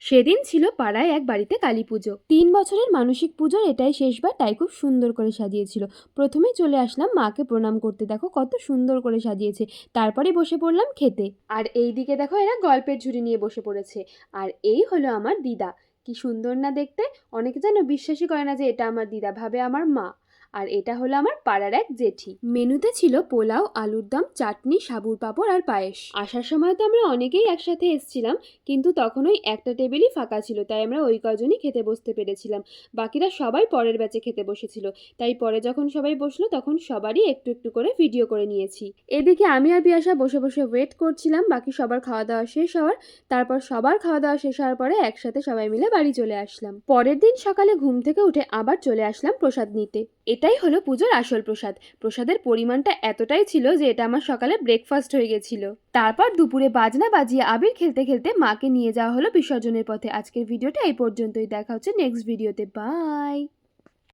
সেদিন ছিল পাড়ায় এক বাড়িতে কালী পুজো। 3 বছরের মানসিক পুজোর এটাই শেষবার, তাই খুব সুন্দর করে সাজিয়েছিল। প্রথমেই চলে আসলাম মাকে প্রণাম করতে, দেখো কত সুন্দর করে সাজিয়েছে। তারপরে বসে পড়লাম খেতে। আর এই দিকে দেখো এরা গল্পের ঝুড়ি নিয়ে বসে পড়েছে। আর এই হলো আমার দিদা। কি সুন্দর না দেখতে। অনেকে যেন বিশ্বাসই করে না যে এটা আমার দিদা, ভাবে আমার মা। আর এটা হলো আমার পাড়ার এক জেঠি। মেনুতে ছিল পোলাও, আলুর দম, চাটনি, সাবুর পাঁপড় আর পায়েস। আসার সময় তো আমরা অনেকেই একসাথে এসেছিলাম, কিন্তু তখন ওই একটা টেবিলই ফাঁকা ছিল, তাই আমরা ওই কজনই খেতে বসতে পেরেছিলাম। বাকিরা সবাই পরের ব্যাচে খেতে বসেছিল। তাই পরে যখন সবাই বসলো তখন সবারই একটু একটু করে ভিডিও করে নিয়েছি। এদিকে আমি আর পিয়াসা বসে বসে ওয়েট করছিলাম বাকি সবার খাওয়া দাওয়া শেষ হওয়ার। তারপর সবার খাওয়া দাওয়া শেষ হওয়ার পরে একসাথে সবাই মিলে বাড়ি চলে আসলাম। পরের দিন সকালে ঘুম থেকে উঠে আবার চলে আসলাম প্রসাদ নিতে। এটাই হলো পুজোর আসল প্রসাদ। প্রসাদের পরিমাণটা এতটাই ছিল যে এটা আমার সকালে ব্রেকফাস্ট হয়ে গেছিল। তারপর দুপুরে বাজনা বাজিয়ে আবির খেলতে খেলতে মাকে নিয়ে যাওয়া হলো বিসর্জনের পথে। আজকের ভিডিওটা এই পর্যন্তই, দেখা হচ্ছে নেক্সট ভিডিওতে। বাই।